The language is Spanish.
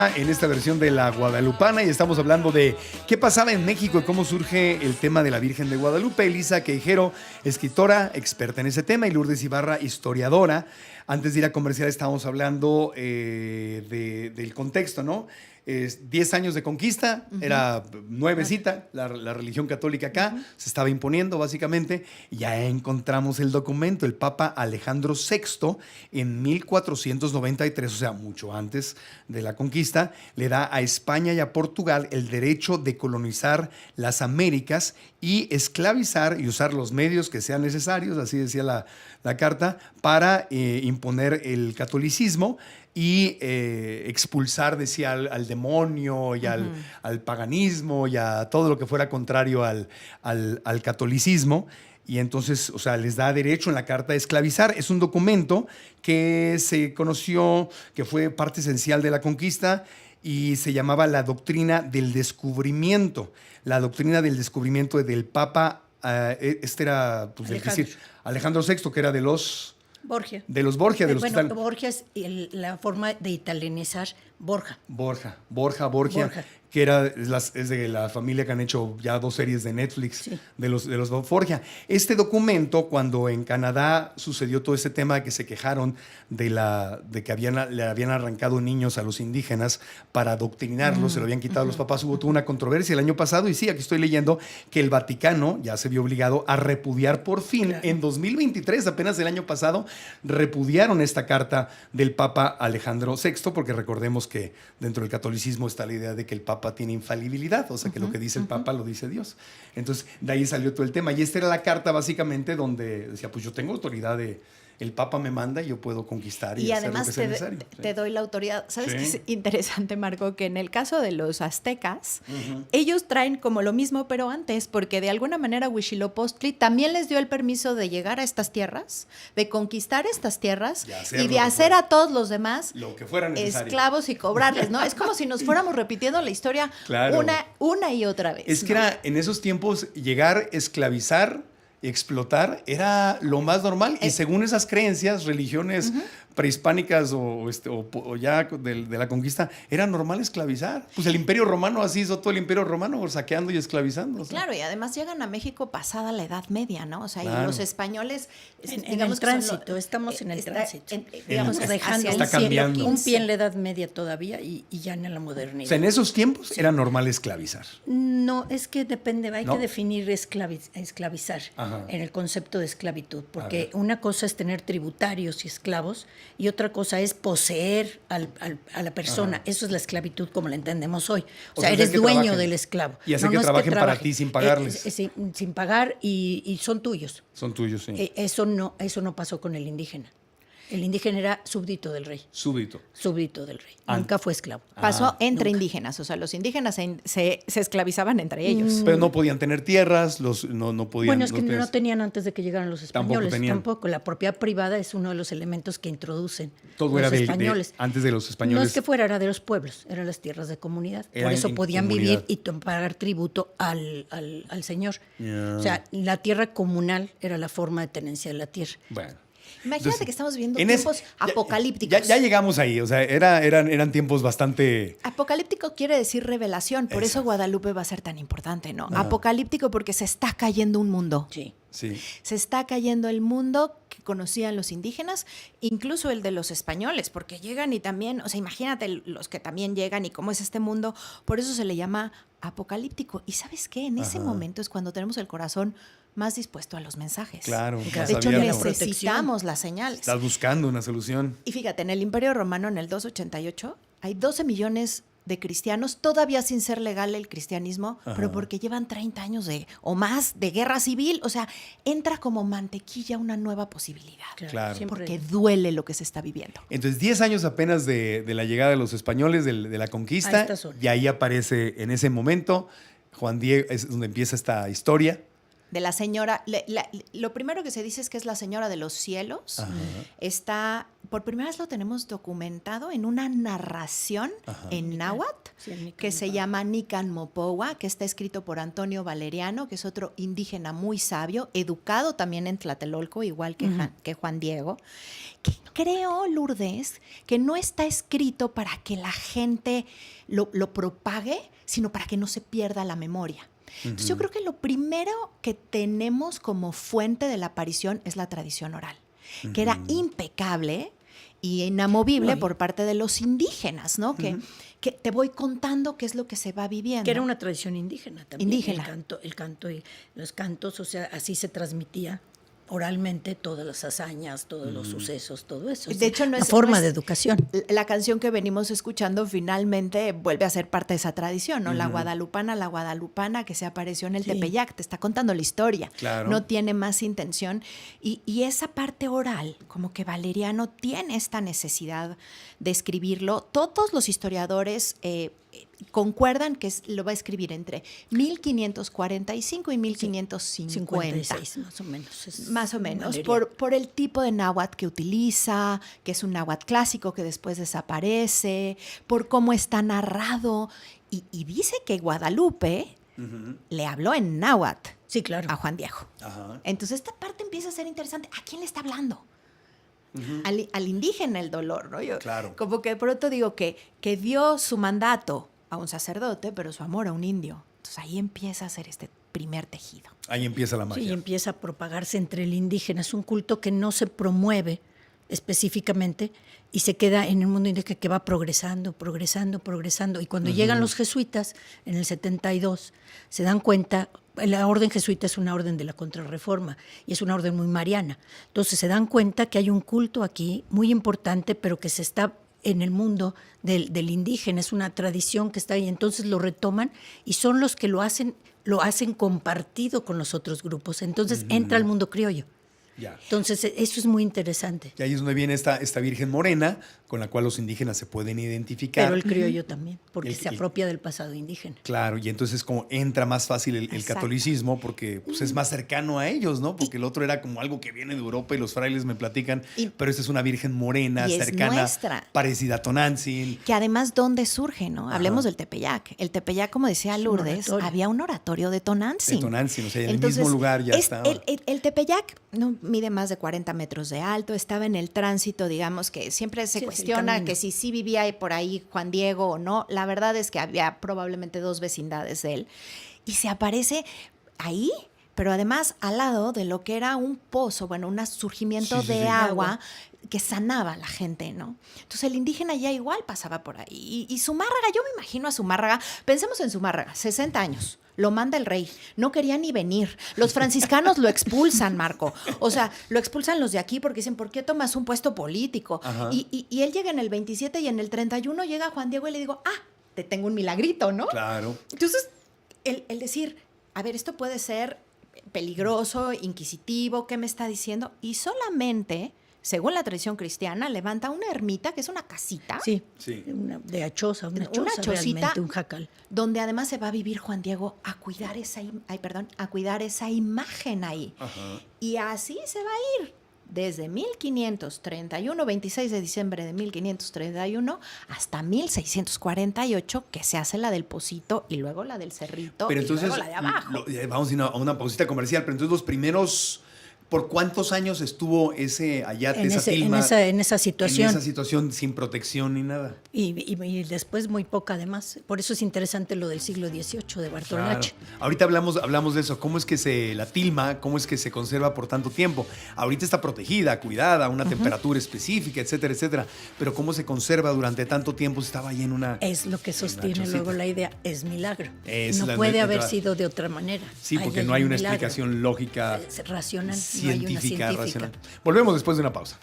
En esta versión de la Guadalupana y estamos hablando de qué pasaba en México y cómo surge el tema de la Virgen de Guadalupe. Elisa Queijero, escritora, experta en ese tema, y Lourdes Ibarra, historiadora. Antes de ir a comercial estábamos hablando del contexto, ¿no? 10 años de conquista, era nuevecita la religión católica acá, se estaba imponiendo básicamente, y ya encontramos el documento, el Papa Alejandro VI en 1493, o sea, mucho antes de la conquista, le da a España y a Portugal el derecho de colonizar las Américas y esclavizar y usar los medios que sean necesarios, así decía la carta, para imponer el catolicismo y expulsar, decía, al demonio y al paganismo y a todo lo que fuera contrario al catolicismo. Y entonces, o sea, les da derecho en la carta de esclavizar. Es un documento que se conoció, que fue parte esencial de la conquista y se llamaba la doctrina del descubrimiento. La doctrina del descubrimiento del Papa, este era pues, Alejandro VI, que era de los... Borgia. De los Borgia. Borgia es la forma de italianizar Borja. Borgia. Que es de la familia que han hecho ya 2 series de Netflix, sí, de los Borgia. Este documento, cuando en Canadá sucedió todo ese tema de que se quejaron de que le habían arrancado niños a los indígenas para adoctrinarlos, se lo habían quitado a los papás, hubo toda una controversia el año pasado, y sí, aquí estoy leyendo que el Vaticano ya se vio obligado a repudiar por fin, claro, en 2023, apenas el año pasado, repudiaron esta carta del Papa Alejandro VI, porque recordemos que dentro del catolicismo está la idea de que el Papa tiene infalibilidad, o sea que lo que dice el Papa lo dice Dios. Entonces, de ahí salió todo el tema. Y esta era la carta básicamente donde decía, pues yo tengo autoridad el Papa me manda y yo puedo conquistar y hacer lo que sea necesario. Te doy la autoridad. ¿Sabes qué es interesante, Marco? Que en el caso de los aztecas, ellos traen como lo mismo, pero antes, porque de alguna manera Huitzilopochtli también les dio el permiso de llegar a estas tierras, de conquistar estas tierras y de hacer a todos los demás lo que fuera necesario, esclavos y cobrarles, ¿no? Es como si nos fuéramos repitiendo la historia, claro, una y otra vez. Es que era en esos tiempos llegar, esclavizar, explotar era lo más normal, y según esas creencias, religiones prehispánicas o ya de la conquista, era normal esclavizar. Pues el Imperio Romano así hizo todo el Imperio Romano, saqueando y esclavizando. O sea. Claro, y además llegan a México pasada la Edad Media, ¿no? O sea, claro, y los españoles... En el tránsito, estamos en el tránsito. Digamos, dejando está cambiando. Un pie en la Edad Media todavía y ya en la modernidad. O sea, en esos tiempos era normal esclavizar. No, es que depende, hay que definir esclavizar en el concepto de esclavitud, porque una cosa es tener tributarios y esclavos y otra cosa es poseer a la persona. Eso es la esclavitud como la entendemos hoy. O sea, eres dueño del esclavo. Y hacer que trabajen para ti sin pagarles. Sin pagar y son tuyos. Son tuyos, sí. Eso no pasó con el indígena. El indígena era súbdito del rey. Súbdito del rey. Nunca fue esclavo. Pasó entre indígenas. O sea, los indígenas se esclavizaban entre ellos. Pero no podían tener tierras, no podían... Bueno, es que no tenían antes de que llegaran los españoles. Tampoco. La propiedad privada es uno de los elementos que introducen todo los era españoles. Antes de los españoles. No es que era de los pueblos, eran las tierras de comunidad. Por eso podían vivir y pagar tributo al señor. Yeah. O sea, la tierra comunal era la forma de tenencia de la tierra. Bueno. Imagínate que estamos viviendo tiempos apocalípticos. Ya llegamos ahí, o sea, eran tiempos bastante... Apocalíptico quiere decir revelación, por eso Guadalupe va a ser tan importante, ¿no? Apocalíptico porque se está cayendo un mundo. Sí. Se está cayendo el mundo que conocían los indígenas, incluso el de los españoles, porque llegan y también, o sea, imagínate los que también llegan y cómo es este mundo, por eso se le llama apocalíptico. ¿Y sabes qué? En ese momento es cuando tenemos el corazón más dispuesto a los mensajes. Claro. De hecho, necesitamos las señales. Estás buscando una solución. Y fíjate, en el Imperio Romano, en el 288, hay 12 millones de cristianos, todavía sin ser legal el cristianismo, pero porque llevan 30 años o más de guerra civil. O sea, entra como mantequilla una nueva posibilidad. Claro. Porque duele lo que se está viviendo. Entonces, 10 años apenas de la llegada de los españoles, de la conquista, y ahí aparece en ese momento Juan Diego, es donde empieza esta historia. De la señora, lo primero que se dice es que es la señora de los cielos. Está, por primera vez lo tenemos documentado en una narración en náhuatl Sí, que se llama Nican Mopowa, que está escrito por Antonio Valeriano, que es otro indígena muy sabio, educado también en Tlatelolco, igual que Juan Diego, que creo, Lourdes, que no está escrito para que la gente lo propague, sino para que no se pierda la memoria. Entonces yo creo que lo primero que tenemos como fuente de la aparición es la tradición oral, que era impecable y inamovible por parte de los indígenas, ¿no? Que te voy contando qué es lo que se va viviendo. Que era una tradición indígena también. Indígena. El canto y los cantos, o sea, así se transmitía oralmente todas las hazañas, todos los sucesos, todo eso. De hecho, no es una forma no de es, educación. La canción que venimos escuchando finalmente vuelve a ser parte de esa tradición, ¿no? La guadalupana, que se apareció en el Tepeyac, te está contando la historia. Claro. No tiene más intención. Y esa parte oral, como que Valeriano tiene esta necesidad de escribirlo. Todos los historiadores concuerdan que lo va a escribir entre 1545 y 1550. 56, más o menos. Más o menos, por el tipo de náhuatl que utiliza, que es un náhuatl clásico que después desaparece, por cómo está narrado. Y dice que Guadalupe le habló en náhuatl, sí, claro, a Juan Diego. Ajá. Entonces esta parte empieza a ser interesante. ¿A quién le está hablando? Al indígena el dolor, ¿no? Yo, claro. Como que de pronto digo que dio su mandato a un sacerdote, pero su amor a un indio. Entonces ahí empieza a hacer este primer tejido. Ahí empieza la magia. Sí, y empieza a propagarse entre el indígena. Es un culto que no se promueve específicamente y se queda en el mundo indígena que va progresando. Y cuando llegan los jesuitas en el 72, se dan cuenta, la orden jesuita es una orden de la Contrarreforma y es una orden muy mariana. Entonces se dan cuenta que hay un culto aquí muy importante, pero que se está en el mundo del indígena, es una tradición que está ahí, entonces lo retoman y son los que lo hacen compartido con los otros grupos, entonces entra al mundo criollo. Ya. Entonces eso es muy interesante. Y ahí es donde viene esta Virgen Morena, con la cual los indígenas se pueden identificar. Pero el criollo también, porque se apropia del pasado indígena. Claro, y entonces como entra más fácil el catolicismo, porque pues, es más cercano a ellos, ¿no? Porque el otro era como algo que viene de Europa y los frailes me platican, pero esta es una Virgen morena, y es cercana, nuestra. Parecida a Tonantzin. Que además, ¿dónde surge, no? Hablemos del Tepeyac. El Tepeyac, como decía Lourdes, había un oratorio de Tonantzin. De Tonantzin, o sea, en el mismo lugar ya estaba. El Tepeyac no mide más de 40 metros de alto, estaba en el tránsito, digamos, que siempre se cuestiona que si sí vivía por ahí Juan Diego o no. La verdad es que había probablemente 2 vecindades de él. Y se aparece ahí, pero además al lado de lo que era un pozo, bueno, un surgimiento de agua que sanaba a la gente, ¿no? Entonces el indígena ya igual pasaba por ahí. Y Zumárraga, yo me imagino a Zumárraga, pensemos en Zumárraga, 60 años. Lo manda el rey, no quería ni venir. Los franciscanos lo expulsan, Marco. O sea, lo expulsan los de aquí porque dicen, ¿por qué tomas un puesto político? Y él llega en el 27 y en el 31 llega Juan Diego y le digo, te tengo un milagrito, ¿no? Claro. Entonces, el decir, a ver, esto puede ser peligroso, inquisitivo, ¿qué me está diciendo? Y solamente, según la tradición cristiana, levanta una ermita, que es una casita. Sí. Una chocita, realmente, un jacal. Donde además se va a vivir Juan Diego a cuidar esa imagen ahí. Ajá. Y así se va a ir desde 1531, 26 de diciembre de 1531, hasta 1648, que se hace la del Pocito y luego la del Cerrito, pero entonces, y luego la de abajo. Vamos a ir a una pausita comercial, pero entonces los primeros... ¿Por cuántos años estuvo ese ayate, esa tilma? En esa situación. En esa situación sin protección ni nada. Y después muy poca además. Por eso es interesante lo del siglo XVIII de Bartolomé. Claro. Ahorita hablamos de eso. ¿Cómo es que la tilma, cómo es que se conserva por tanto tiempo? Ahorita está protegida, cuidada, a una temperatura específica, etcétera, etcétera. Pero ¿cómo se conserva durante tanto tiempo? Estaba ahí en una... Es lo que sostiene luego la idea. Es milagro. No puede haber sido de otra manera. Sí, porque no hay una explicación lógica. Racional. Científica, racional. Volvemos después de una pausa.